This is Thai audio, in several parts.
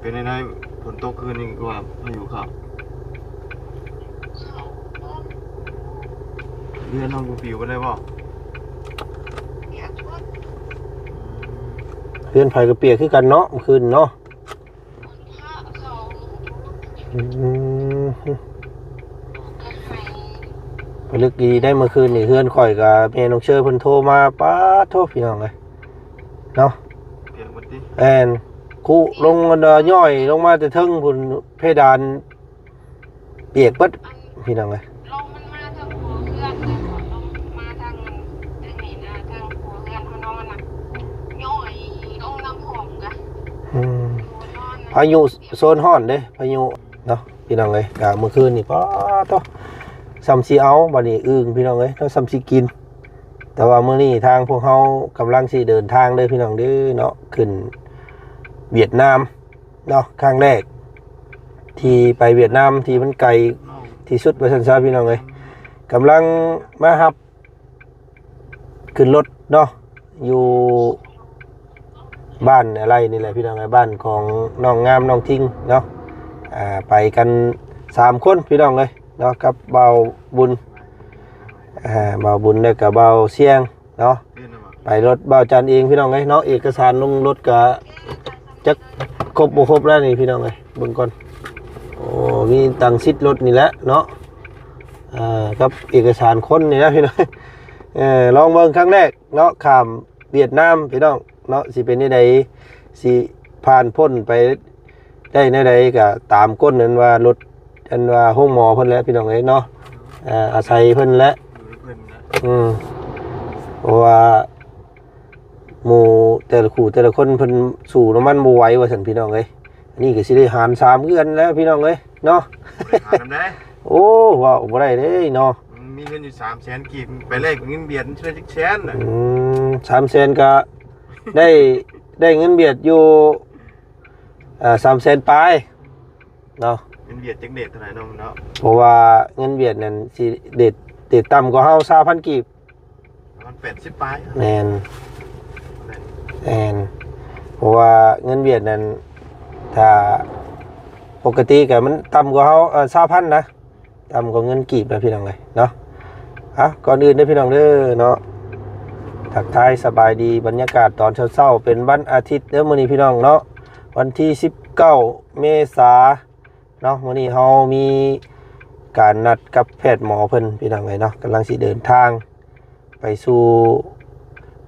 เป็นในฝนตกคืนนี่ก็ว่าพายุเข้าเรือน้องกูปิวไปได้บ่เพื่อนไผก็เปียกคือกันเนาะเมื่อคืนเนาะพลึกดีได้เมื่อคืนนี่เพื่อนข่อยกับแม่น้องเชอเพิ่นโทรมาป้าโทรพี่น้องเลยเนาะเปียกหมดดิแอนคุลงย่อยลงมาแต่เทิงพุ่นเพดานเปียกเบิดพี่น้องเลยลมมันมาทางหัวเพื่อนเลยลมมาทางนี่นะทางหัวเพื่อนเขานอนน่ะย่อยลงน้ำหอมกันพายุโซนฮ้อนเด้พายุเนาะพี่น้องเลยกะเมื่อคืนนี่ป้าโตซัมซีเอาบัดนี้อึ้งพี่น้องเอ้ยแล้วซัมซีกินแต่ว่ามื้อนี้ทางพวกเฮากำลังสิเดินทางเด้อพี่น้องเด้อเนาะขึ้นเวียดนามเนาะครั้งแรกที่ไปเวียดนามที่มันไกลที่สุดว่าซั่นซะพี่น้องเอ้ยกำลังมารับขึ้นรถเนาะอยู่บ้านอะไรนี่แหละพี่น้องเอ้ยบ้านของน้องงามน้องทิ้งเนาะไปกัน3คนพี่น้องเอ้ยเนาะกับเบาบุญเบาบุญแล้วก็เบาเสียงเนาะไปรถเบาจันเองพี่น้องเอ้ยเนาะเอกสารลงรถก็จักครบบ่ครบแล้วนี่พี่น้องเอ้ยเบิ่งก่อนโอ้มีตังซิดรถนี่แหละเนาะกับเอกสารคนนี่นะพี่น้องลองเบิ่งครั้งแรกเนาะข้ามเวียดนามพี่น้องเนาะสิเป็นจังได๋สิผ่านพ้นไปได้แนวใดก็ตามก้นนั้นว่ารถอันว่าห้องหมอเพิ่นแล้วพี่น้องเอ้ยเนาะอาศัยเพิ่นแล้วเพราะว่าหมู่แต่ละคู่แต่ละคนเพิ่นสู่น้ำมันบ่ไหวว่าซั่นพี่น้องเอ้ยอันนี้ก็สิได้หาร3เดือนแล้วพี่น้องเอ้ยเนาะหารได้โอ้ว้าวบ่ได้เด้เนาะมีเงินอยู่300,000กีบไปแลกเงินเบียดเชื่อจักแสนน่ะ300,000ก็ได้เงินเบียดอยู่300,000ปลายเนาะเงินเบียดจักเด็ดเท่าไหร่น้องเนาะเพราะว่าเงินเบียดนั่นสิเด็ดต่ำกว่าเฮา 20,000 กีบมัน80ปลายแม่นเพราะว่าเงินเบียดนั่นถ้าปกติก็มันต่ำกว่าเฮา20,000นะต่ำกว่าเงินกีบนะพี่น้องเอ้ยเนาะก่อนอื่นเด้อพี่น้องเด้อเนาะทักทายสบายดีบรรยากาศตอนเช้าๆเป็นวันอาทิตย์เด้อมื้อนี้พี่น้องเนาะวันที่19เมษายนเนาะมื้อนี้เฮามีการนัดกับแพทย์หมอเพิ่นพี่น้องเอ้ยเนาะกำลังสิเดินทางไปสู่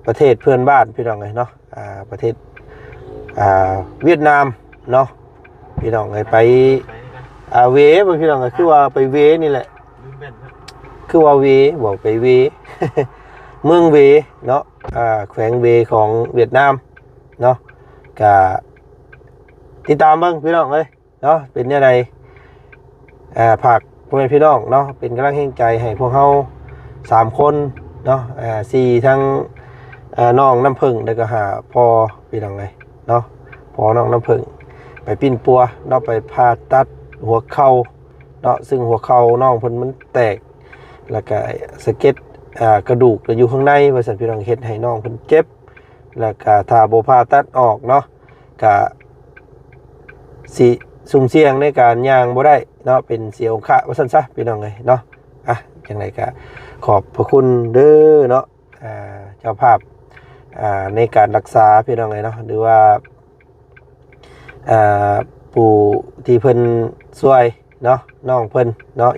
ประเทศเพื่อนบ้านพี่น้องเอ้ยเนาะประเทศเวียดนามเนาะพี่น้องเอ้ยไปเวพี่น้องเอ้ยคือว่าไปเวนี่แหละคือว่าเวบอกไปเว เมืองเวเนาะแขวงเวของเวียดนามเนาะก็ติดตามเบิ่งพี่น้องเอ้ยเนาะเป็นยังไงฝากพ่อแม่พี่น้องเนาะเป็นกำลังใจให้พวกเฮา3คนเนาะ4ทั้งน้องน้ำผึ้งแล้วก็หาพ่อพี่น้องเลยเนาะพ่อน้องน้ำผึ้งไปปิ้นปัวเนาะไปผ่าตัดหัวเข่าเนาะซึ่งหัวเข่าน้องเพิ่นมันแตกแล้วก็สะเก็ดกระดูกอยู่ข้างในว่าซั่นพี่น้องเฮ็ดให้น้องเพิ่นเจ็บแล้วก็ถ้าบ่ผ่าตัดออกเนาะก็สิสุ่มเสี่ยงในการย่างบ่ได้เนาะเป็นเสียองค์ว่าซั่นซะพี่น้องเลยเนาะจังไดก็ขอบพระคุณเด้อเนาะเจ้าภาพในการรักษาพี่น้องเลยเนาะหรือว่าปู่ที่เพิ่นช่วยเนาะน้องเพิ่นเนาะ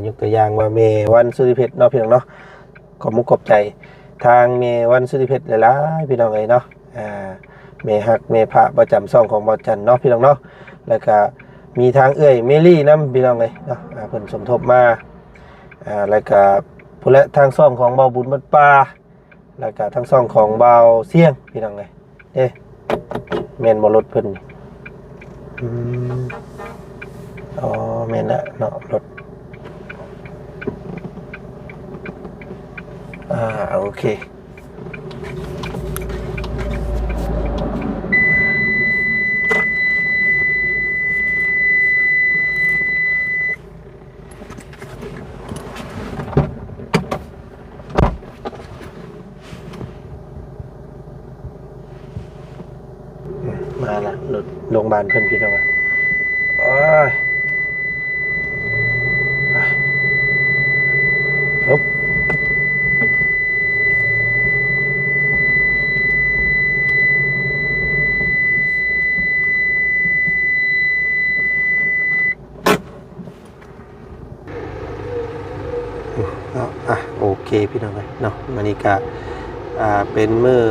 ยกตัวอย่างว่าเมวันสุริเพชรเนาะพี่น้องเนาะขอบมุกขอบใจทางเมวันสุริเพชรหลายๆพี่น้องเลยเนาะเมฮักเมพระประจำซ่องของบ่จันเนาะพี่น้องเนาะแล้วก็มีทางเอื้อยเมลี่นำพี่น้องเลยเนาะเพิ่นสมทบมาแล้วก็ผู้และทางซ่องของเบาบุญบัดป่าแล้วก็ทางซ่องของเบาเสี่ยงพี่น้องเลยแม่นบ่รถเพิ่นอ๋อแม่นละเนาะรถโอเคมาละรถลง บ้านเพิ่นพี่น้องอ่ะโอ้ยไปฮึบโอเคพี่น้องเนาะมันนี่ก็เป็นมือ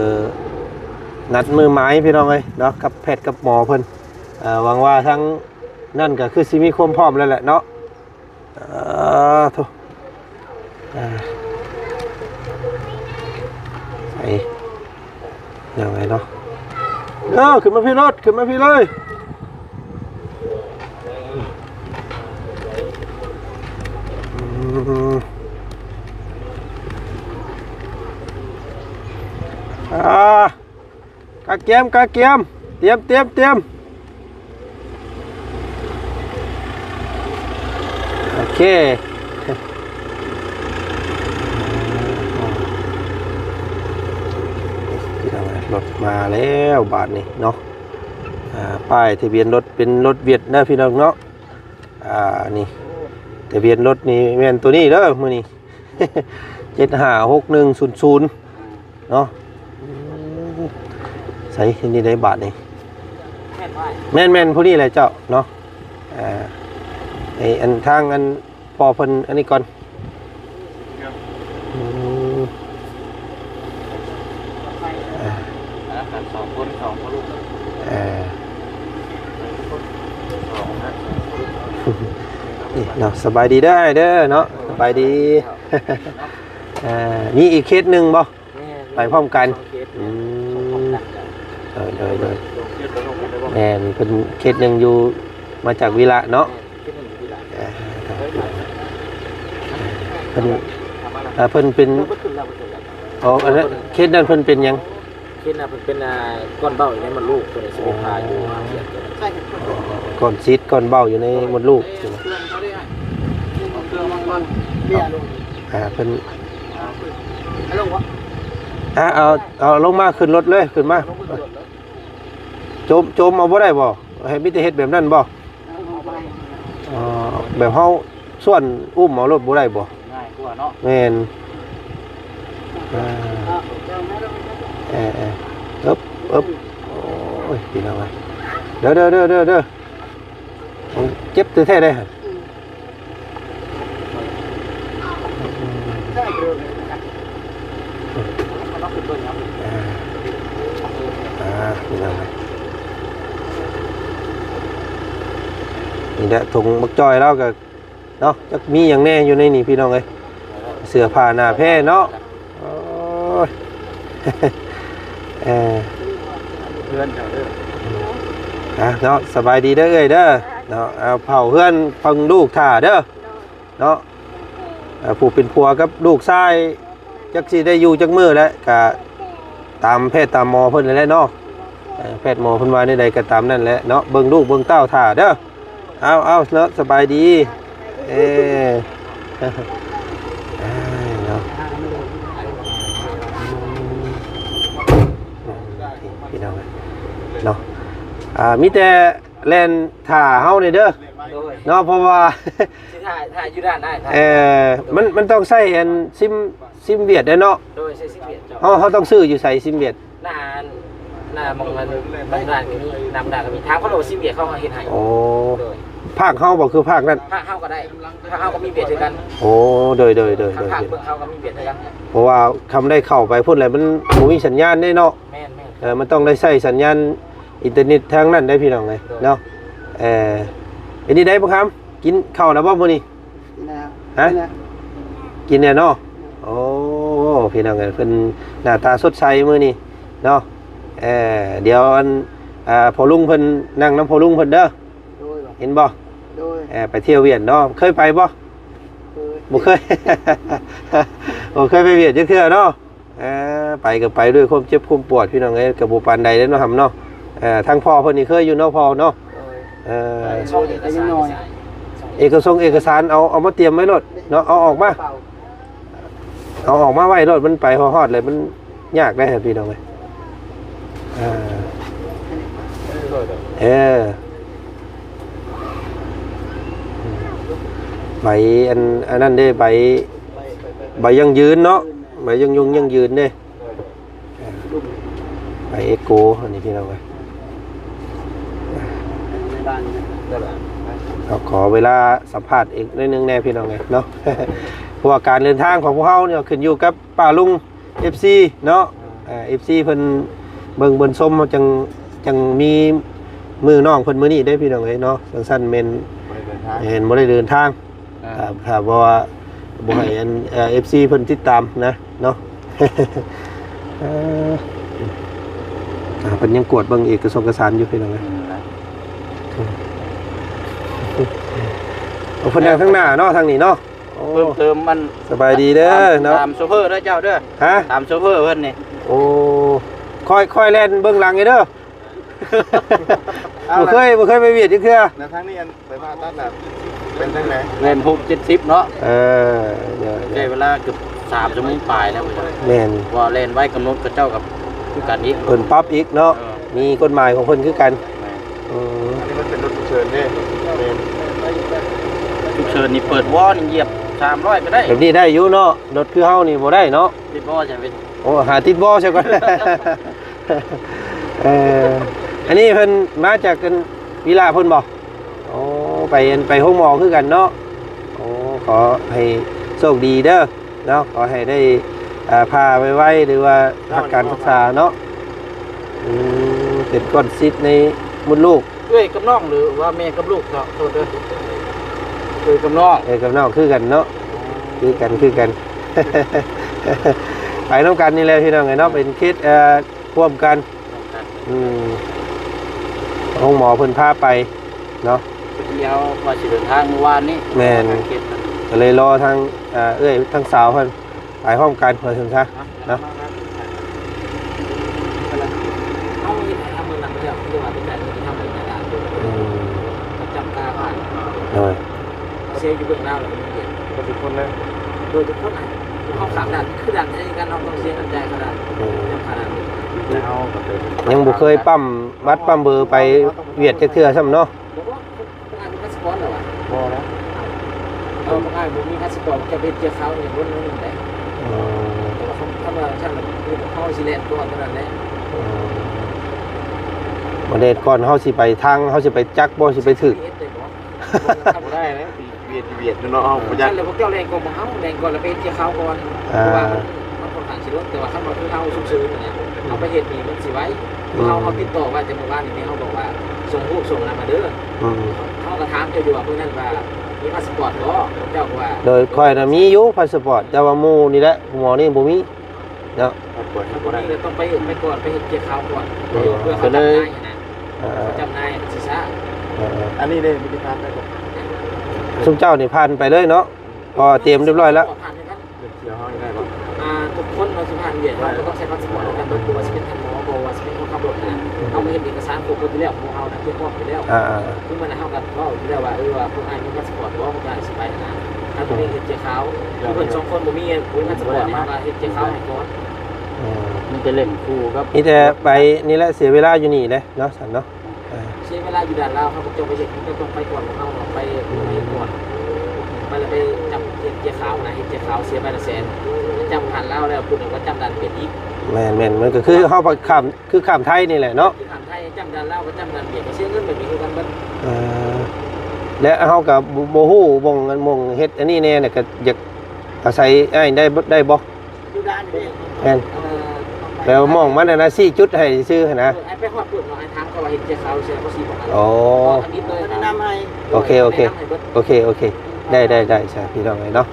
นัดมือไม้พี่น้องเลยเนาะกับแพทย์กับหมอเพิ่นหวังว่าทั้งนั่นก็คือสิมีความพร้อมแล้วแหละเนาะทุกใส่ยังไงเนาะขึ้นมาพี่รถขึ้นมาพี่เลยกาเกียมเตรียมโอเครถมาแล้วบาทนี้เนาะป้ายทะเบียนรถเป็นรถเวียดนะพี่น้องเนาะนี่ทะเบียนรถนี่แม่นตัวนี้เด้อมื้อนี้ 756100เนาะใส่นี่ได้บาทนี่แม่นผู้นี้แหละเจ้าเนาะไออันทางอันพอเพิ่นอันนี้ก่อน2 คนลูกนี่เนาะสบายดีได้เด้อเนาะสบายดี มีอีกเคสหนึ่งบ่ไปพร้อมกันเลยแอนเป็นเคสหนึ่งอยู่มาจากวิระเนาะเพิ่นเป็นอ๋ออันนั้นเคสนั้นเพิ่นเป็นยังเคสนั้นเพิ่นเป็นก้อนเบ้าอยู่ในมดลูกตัวนี้สิพาอยู่ก้อนซีดก้อนเบ้าอยู่ในมดลูกเพิ่นเอาลงมาขึ้นรถเลยขึ้นมาโจมเอาบ่ได้บ่ให้มิแต่เฮ็ดแบบนั้นบ่แบบเฮาส่วนอุ้มเอารถบ่ได้บ่ง่ายกว่าเนาะแม่นอึบโอ้ยพี่น้องเอ้ยเด้อเจ็บแท้ๆได้ฮะนี่นะนี่แหละถุงมักจอยแล้วก็เนาะจะมีอย่างแน่อยู่ในนี่พี่น้องเลยเสื้อผ้าหน้าแพร่เนาะโอ้ยเพื่อนเด้อเนาะสบายดีเด้อเด้อเนาะเอาเผาเพื่อนฟังลูกถ่าเด้อเนาะผู้เป็นผัวกับลูกชายจักสิได้อยู่จักมือแล้วก็ตามแพทย์ตามหมอเพิ่นนั่นแหละเนาะแพทย์หมอเพิ่นว่าในใดก็ตามนั่นแหละเนาะเบิ่งลูกเบิ่งเต้าถ่าเด้อเอาเนาะสบายดีเนาะพี่น้องเนาะมีแต่แล่นถ่าเฮานี่เด้อเนาะเพราะว่าถ่ายอยู่ด้านได้มันต้องใช้อันซิมเวียดเนาะโดยใช้ซิมเวียดเขาต้องซื้ออยู่ใส่ซิมเวียดหน้ามองมันบางร้านก็มีนำด่าก็มีทางเขาโดนซิมเวียดเข้ามาเฮ็ดให้โอ้ภาคเฮาบ่คือภาคนั้นภาคเฮาก็ได้ภาคเฮาก็มีเวียดด้วยกันโอ้โดยภาคเพิ่นเฮาก็มีเวียดด้วยกันเพราะว่าคำได้เข้าไปพุ่นแล้วมันบ่มีสัญญาณได้เนาะแม่นมันต้องได้ใช้สัญญาณอินเทอร์เน็ตทางนั้นได้พี่น้องเลยเนาะอันนี้ได้บ่ครับกินข้าวแล้วบ่มื้อนี้ฮะกินเนี่ยเนาะโอ้พี่น้องเอ้ยเพิ่นหน้าตาสดใสมื้อนี้เนาะเดี๋ยวอันพอลุงเพิ่นนั่งน้ำพอลุงเพิ่นเด้อเห็นบ่ไปเที่ยวเวียดเนาะเคยไปบ่บ่เคย บ่เคยไปเวียดจักเทื่อเนาะไปก็ไปด้วยความเจ็บความปวดพี่น้องเอ้ยก็บ่ปานใดเด้อเนาะหำเนาะทางพ่อเพิ่นนี่เคยอยู่เนาะพ่อเนาะเอกสารเอามาเตรียมไว้รถเนาะเอาออกมาไว้รถมันไปฮอดเลยมันยากได้ครับพี่น้องเอ้ย เออใบอันนั้นเด้ใบยังยืนเนาะใบยังยืนเด้ใบเอโกอันนี้พี่น้องเอ้ยเราขอเวลาสัมภาษณ์อีกนิดนึงแน่พี่น้องเอ้ยเนาะ เพราะว่าการเดินทางของพวกเฮาเนี่ยขึ้นอยู่กับป้าลุง FC เนาะFC เพิ่นเบิ่งส้มจังมีมือน้องเพิ่นมื้อนี้ได้พี่น้องเอ้ยเนาะสั้นๆแม่นเห็นบ่ได้เดินทางถ้าบ่ว่าบ่ให้อันFC เพิ่นติดตามนะเนาะ เพิ่นยังกวดเบิ่งเอกสารอยู่พี่น้องเอ้ยเอาเพิ่นนั่งข้างหน้าเนาะทางนี้เนาะ เพิ่มเติมมัน สบายดีเด้อเนาะ ตามโซเฟอร์เด้อเจ้าเด้อ ฮะ ตามโซเฟอร์เพิ่นนี่ โอ้ค่อยแล่นเบื้องหลังไงเด้อ บ่เคยไปเวียดจังเทื่อ ในทางนี้อันไปผ่าตัดน่ะเป็นทางไหน เล่น70เนาะ เดี๋ยว ใช้เวลาเกือบ3ชั่วโมงปลายแล้วพุ่นน่ะ แม่น ว่าเล่นไว้กำหนดกับเจ้ากับคือกันอีก เพิ่นปรับอีกเนาะมีกฎหมายของเพิ่นคือกันอืม อันนี้มันเป็นรถฉุกเฉินเด้เป็น ฉุกเฉินนี่เปิดวอนี่เหยียบ300ก็ได้ แบบนี้ได้อยู่เนาะรถคือเฮานี่บ่ได้เนาะ ติดวอจะเป็น โอ้หาติดบ่ใช่ก่อน อันนี้เพิ่นมาจากกันวิลาเพิ่นบ่โอ้ไปห้องหมอคือกันเนาะโอ้ขอให้โชคดีเด้อเนาะขอให้ได้พาไว้หรือว่าพักการศึกษาเนาะเป็นก้อนซิดในมดลูก เอ้ยกับน้องหรือว่าแม่กับลูกก็โทษเด้อเอ้ยกับน้อง กับน้องคือกันเนาะคือกัน ไปน้องกันนี่แหละพี่น้องไงเนาะเป็นคิดร่วมกันห้องหมอเพิ่นพาไปเนาะ เดี๋ยวว่าสิเดินทางเมื่อวานนี้ แม่น ก็เลยรอทางเอ้ยทางสาวเพิ่นไปห้องกันเพิ่นถึงซะเนาะ เอาอีกทำมือหนังเดียวที่ว่าเป็นแต่ที่ทำเป็นแต่จำกาผ่าน โดย เซลอยู่เบื้องหน้าเลยมันเห็น ก็ทุกคนเลย โดยทุกคนไหนเขาสามด่านคือด่านในการเราต้องเสียกันใจขนาดยังขนาดนี้ แล้วก็เป็น ยังบ่เคยปั๊มวัดปั๊มเบอร์ไปเวียดจักเทื่อซ้ำเนาะ บอกว่าพวกงานมีพาสปอร์ตเหรอวะ พอแล้ว พวกงานมีพาสปอร์ตจะเป็นเจ้าเขาเนี่ยรุ่นนู้นไหนแต่ว่าเขาทำอะไรช่างแบบเขาสิเลนตัวขนาดนี้ บ่ได้ก่อนเฮาสิไปทางเฮาสิไปจักบ่สิไปถึก ทำได้ไหม เวียดเนาะเอาประหยั ยั ด นเลยพวกเจ้าแรงกองของเขาแรงก่อนแล้วเป็นเจ้าเขาก่อนเพราะว่ามันคนต่างชิลแต่ว่าขั้นตอนคือเขาซุ่มซื้อเนี่ยเอาไปเห็ดนี่มันสิไว้เขาติดต่อว่าจะมาบ้านนี้เขาบอกว่าส่งรูปส่งอะไรมาเด้อเขาก็ถามเจ้าอยู่ว่าเพื่อนนั่นว่ามีพาสปอร์ตก็เจ้าว่า โดยค่อยน่ะมีอยู่พาสปอร์ตแต่ว่าหมู่นี่แหละหมอนี่บ่มีเนาะ ปวด ถ้า บ่ คน ได้ นี้เราต้องไปก่อนไปเห็ดเจ้าเขาก่อนเพื่อเขาจำได้นะเขาจำได้สิซ่า อันนี้ได้มีทางได้บ่ ซุมเจ้านี่ผ่านไปเลยเนาะพอเตรียมเรียบร้อยแล้ว เดี๋ยวเฮาได้บ่ ทุกคนเราสุพรรณเวียดเราก็ต้องใช้พาสปอร์ตในการเดินตัวว่าจะเป็นทางหมอบอกว่าจะเป็นคนขับรถนะเอามาเห็นเอกสารปกติแล้วของเรานะเทียบพร้อมไปแล้วคือมันเท่ากันก็อยู่แล้วว่าว่าพวกไอ้มีพาสปอร์ตว่าพวกไอ้สบายนะถ้าตัวนี้เห็นเจ้าเขาเพื่อน2คนบ่มีพาสปอร์ตมาเห็นเจ้าเขาให้ก่อนมันจะเล่นคู่ครับ นี่แต่ไปนี่แหละเสียเวลาอยู่นี่เลยเนาะสันเนาะ ใช้เวลาอยู่ด่านลาวเขาจะไปเห็นก็ต้องไปก่อนเขาไปก่อนไปแล้วไปจับเจ้าเขานะเห็นเจ้าเขาเสียไปละแสนจำผ่านลาวแล้วคุณก็จำด่านเป็นอีก แม่นมันก็คือเฮาไปข้ามคือข้ามไทยนี่แหละเนาะ ผ่านไทยจำด่านลาวก็จำด่านเบียดก็เสียเงินแบบนี้คือกันเบิด และเฮากับบ่ฮู้บ่งมงเฮ็ดอันนี้แน่น่ะก็อยากอาศัยอ้ายได้บ่ อยู่ด่านนี่ แม่นแล้วมองมันน่ะนะ4จุดให้ซื่อหั่นนะ ไอ้ไปฮอดปุ่นเนาะไอ้ทางเขาว่าเห็นเจ้าเขาเสียก็สิบอก อ๋อ อันนี้เลยแนะนำให้ โอเคได้ใช่พี่น้องเนาะ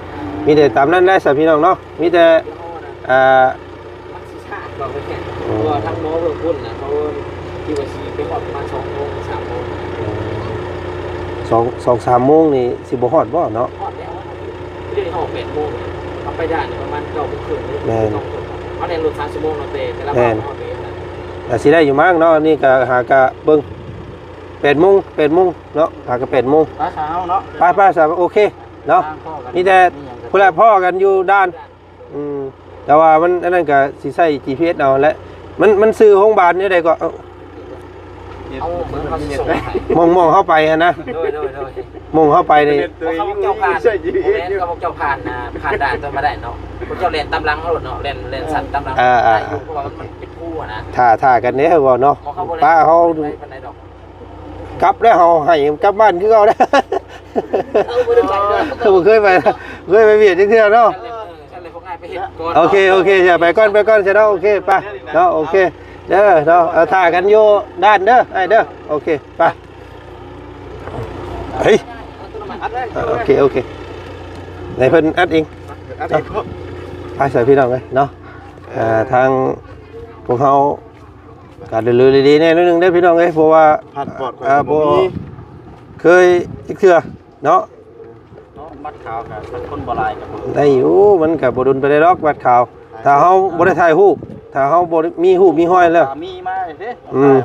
มีแต่ตามนั้นได้ใช่พี่น้องเนาะมีแต่มันสิชาติบอกไปแค่ตัวทั้งหมอเบิ่งพุ่นน่ะเขาที่ว่าสิไปฮอดประมาณ2 โมง 3 โมง 2-3 โมงนี่สิบ่ฮอดบ่เนาะ ฮอดแล้วเดี๋ยวเขา8 โมงเอาไปได้ประมาณ9 โมงครึ่งเอาแน่รถ3 ชั่วโมงเนาะแต่ละบ้านฮอดเลยนะ สิได้อยู่มั้งเนาะนี่ก็หากะเบิ่ง8 โมงเนาะหากะ8 โมง ป้าเช้าเนาะ ป้าโอเคเนาะมีแต่พุ่นละพ่อกันอยู่ด้านแต่ว่ามันอันนั้นก็สิใช้ GPS เอาแหละมันซื้อโรงพยาบาลนี่ได้ก็ นี่ เอาเหมือนเขาส่งให้ มองเข้าไปฮะนะ โดย มองเข้าไปนี่ เขาบอกเจ้าผ่านเขาบอกเจ้าผ่านผ่านด่านจนมาได้เนาะพวกเจ้าเรียนตำลังเขาหลุดเนาะเรียนสัตว์ตำลังได้อยู่เพราะว่ามันเป็นคู่นะ ท่ากันเด้อบ่เนาะ เขา ป้าเขา เป็นไรดอก กลับแล้วเฮาให้กลับบ้านคือเก่าเด้อ ไม่ได้ใจด้วย บ่เคยไปเวียดจังเทื่อเนาะ ฉันเลยพวกง่ายไปเห็นก่อน โอเคจะไปก่อนจะเนาะโอเคไปเนาะโอเคเด้อเนาะเอาท่ากันอยู่ด้านเด้อให้เด้อโอเคไปเฮ้ยโอเคในเพิ่นอัดเองไปใส่พี่น้องเลยเนาะทางพวกเขาการเดินเรือดีๆแน่นิดนึงได้พี่น้องเลยเพราะว่า ผ่านปอด บ่เคยอีกเทื่อเนาะ มัดขาวกับคนโบราณกับ ได้อยู่มันก็บ่ดุนไปได้ดอกบัดข่าวถ้าเฮาบ่ได้ถ่ายรูปถ้าเฮาบ่มีรูปมีห้อยแล้ว มีมาเลยสิ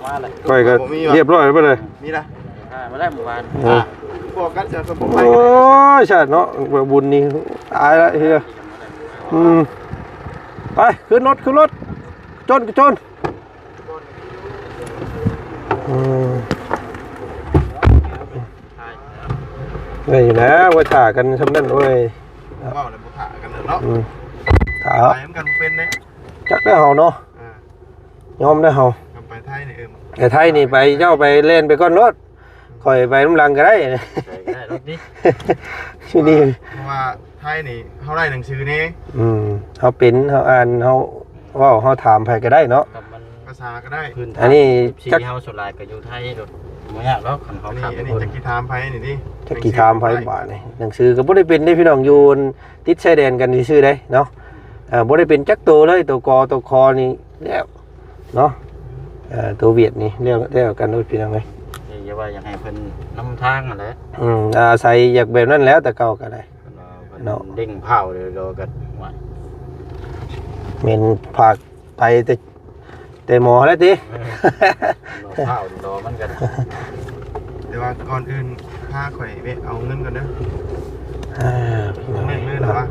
มาเลย ก้อยก็เรียบร้อยไปเลย นี่นะ มาได้หมู่บ้าน บอกกันจะสมบูรณ์ โอ้ยชาติเนาะบุญนี่ตายแล้วเฮียไปขึ้นรถจนนี่อยู่นะว่าถ่ากันทำนั่นเว้ย ว่าอะไรบุถากันเนาะ ถ่า ไปเหมือนกันเป็นเนี่ย จักได้เฮาเนาะยอมได้เฮา ไปไทยนี่แต่ไทยนี่ไปเจ้าไปเล่นไปก้อนรถคอยไปน้ำลังก็ได้ ได้รถนี้ ชื่อดี เพราะว่าไทยนี่เขาได้หนังสือนี้ เขาเป็นเขาอ่านเขาว่าเขาถามใครก็ได้เนาะ ภาษาก็ได้ อันนี้ จักเฮาสุดลายก็อยู่ไทยรถบ่ยากแล้วคันเขา นี่ ขับ อันนี้จะกี่ทามไทยนี่ดิ จักกี่ถามไผบาทนี่หนังสือก็บ่ได้เป็นได้พี่น้องอยู่ติดชายแดนกันซื่อได้เนาะบ่ได้เป็นจักตัวเลยตัวกอตัวคอนี่แล้วเนาะตัวเวียดนี่เรียกกันด้วยพี่น้องเอ้ย อย่าว่าอยากให้เพิ่นนำทางนั่นแหละ อาศัยอยากแบบนั้นแล้วแต่เก่าก็ได้เนาะ เด้งเผาเดี๋ยวก็ว่า เมนฝากไปแต่หมอแล้วติ เผาดอมันกัน แต่ว่าก่อนอื่นค่าข่อยเวเอาเงินก่อนนะ พี่น้อง เงิ เอ้ น ย เลยหรอวะ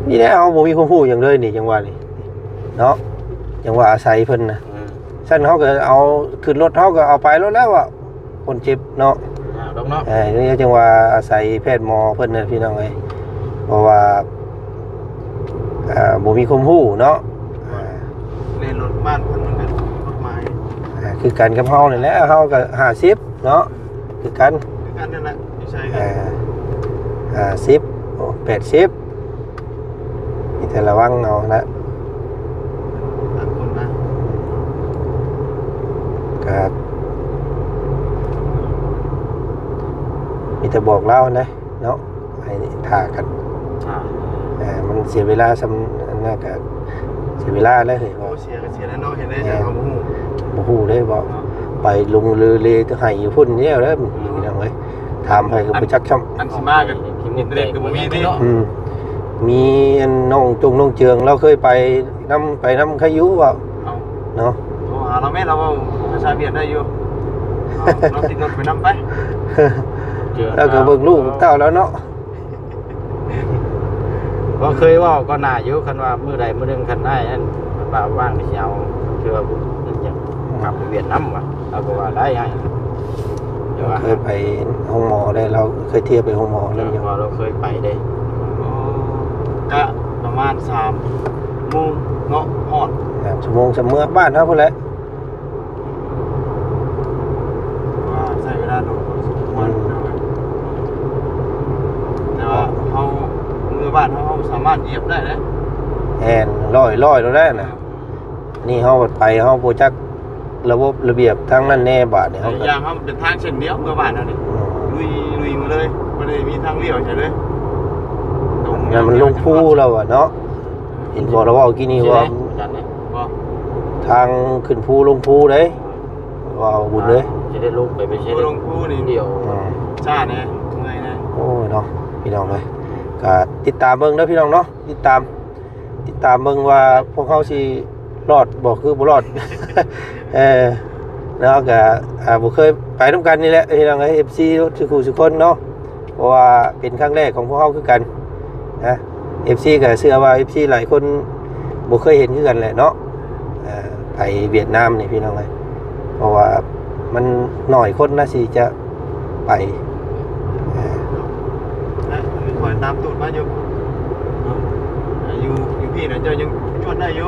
นี่แหละเอาบ่มีความรู้อย่างเลยนี่จังว่านี่เนาะจังว่าอาศัยเพิ่นน่ะซั่นเฮาก็เอาขึ้นรถเฮาก็เอาไปรถแล้วอ่ะคนเจ็บเนาะ ดอกเนาะ นี่จังว่าอาศัยแพทย์หมอเพิ่นน่ะพี่น้องเอ้ยเพราะว่าบ่มีความรู้เนาะ เล่นรถบ้านเพิ่นมันเป็นรถไม้ คือกันกับเฮานี่แหละเฮาก็50เนาะคือกัน คือกันนั่นแหละไม่ใช่กัน 50โอ้80มีแต่ระวังเอานะ ต่างคนนะ ก็มีแต่บอกเล่านะเนาะให้ถ่ากันมันเสียเวลาสำนั่นก็เสียเวลาแล้วเฮ้ย โอ้ ว่า เสียก็เสียแล้วเนาะเห็นได้จะเอาหู บ่ฮู้ได้บ่ไปลงเรือเลก็ให้อยู่พุ่นแล้วเด้อพี่น้องเอ้ยถามให้ก็บ่จักช่ำ อันสิมากันอินเทอร์เน็ตก็บ่มีดิ มีอันน้องเจืองเราเคยไปน้ำขยุว่า เอา เนาะ โทรหาเราแม่เราภาษาเวียดได้อยู่เราติดรถไปนำไป แล้วก็เบิ่งลูกเต้าแล้วเนาะ ก็เคยว่าก็น่าอยู่คันว่ามื้อใดมื้อนึงคันได้นั่นว่าว่างสิเอาคือว่าอย่างกลับไปเวียดนามว่ะเราก็ว่าได้ให้เดี๋ยวว่า เคยไปห้องหมอได้เราเคยเที่ยวไปห้องหมอนั่นอยู่ เราเคยไปได้ ก็ประมาณ3 โมงเนาะฮอด ชั่วโมงเสมอบ้านเฮาพุ่นแหละ ว่าใช้เวลาโดนวันแต่ว่าเฮาเมื่อบ้านเฮาสามารถเหยียบได้นะ แอนร้อยแล้วได้น่ะนี่เฮาไปเฮาบ่จักระบบระเบียบทางนั้นแน่บาดนี่เฮาก็ อย่างเฮาเป็นทางเส้นเดียวเมื่อบ้านเฮานี่ลุยมาเลยบ่ได้มีทางเลี้ยวใช่เลย นั่นมันลงภูแล้วอ่ะเนาะเห็นบ่เราเว้ากี่นี่ว่า บ่ ทางขึ้นภูลงภูเด้ว่าบุญเด้ จะได้ลงไปใช้ ลงภูนี่ เดียว ช้าแน่เมื่อยแน่ โอ้ยเนาะพี่น้องเลยก็ติดตามเบิ่งเด้อพี่น้องเนาะติดตามเบิ่งว่าพวกเขาสิรอดบ่คือบ่รอด แล้วก็บ่เคยไปนํกันนี่แหละพี่น้องเอ้ย FC ทุกคนเนาะเพราะว่าเป็นครั้งแรกของพวกเขาคือกันนะ FC ก็เชื่อว่า FC หลายคนบ่เคยเห็นคือกันแหละเนาะ ไปเวียดนามนี่พี่น้องเลยเพราะว่ามันหน่อยคนนะสิจะไป นะมีคนตามตูดมาอยู่อยู่พี่นะเจ้ายังชวนได้อยู่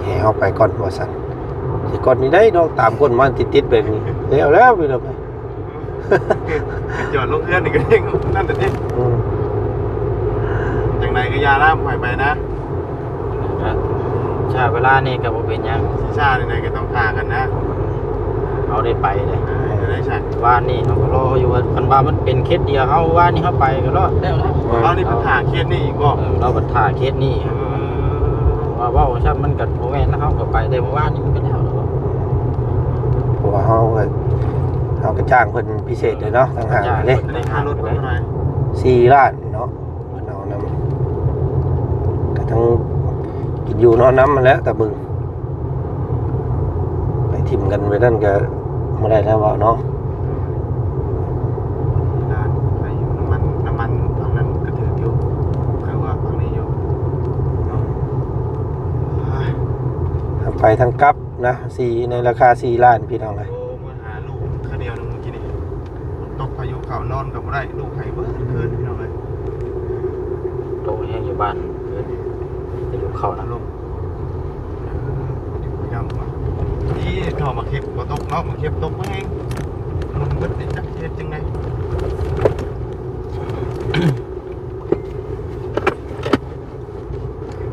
แห่เอาไปก่อนว่าสันสิก่อนนี้ได้ดอกตามคนมันติดๆแบบนี้แล้วพี่น้องเลย จอดลงเอื้อนอีกเองนั่นแต่ที่จังไหนก็ยาล่ามหายไปนะ ชาเวลานี่ก็บ่เป็นหยัง ซีซ่าในไหนก็ต้องพากันนะ เอาได้ไปเลย จะได้ใช่ ว่านี่เขาก็รออยู่ว่ามันว่ามันเป็นเคสเดียวเขาว่านี่เขาไปก็รอดแล้วนะ เรานี่ปัญหาเคสนี่อีกบ่ เราบัดท่าเคสนี้ว่าเว้าใช่มันก็บ่แม่นแล้วเขาก็ไปแต่เมื่อวานนี่มันก็แล้ว เพราะว่าเขาก็จ้างเพิ่นพิเศษเลยเนาะต่างหากเลย อันนี้ค่ารถเท่าไหร่ 4 ล้านเนาะมันเอานำก็ทั้งกินอยู่นอนน้ำมาแล้วแต่บึงไปทิมกันไปนั่นก็ไม่ได้แล้วว่าเนาะ ไปอยู่น้ำมันฝั่งนั้นก็ถืออยู่คือว่าฝั่งนี้อยู่ ไปทั้งกลับนะในราคา4 ล้านพี่น้องเลย โอ้มาหาลูกแค่เดียวนึงเมื่อกี้นี่ตกพายุเขานอนกับไรลูกไข่เบิร์ดคืนพี่น้องเลย โตแห้งอยู่บ้านจะอยู่เข้านะ ลงยำมาที่ทอมาเข็บก็ตกเนาะมาเข็บตกแห้งมันเบิดได้จักเฮ็ดจังไง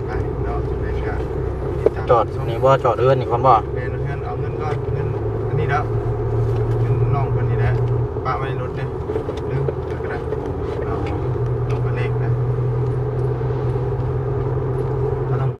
ไปเนาะจังไงก็ จอดนี่บ่จอดเรือนนี่คนบ่ เงินเอาเงินก็เงินอันนี้แล้วเงินน้องคนนี้แหละป้าไว้ในรถเนี่ยลืม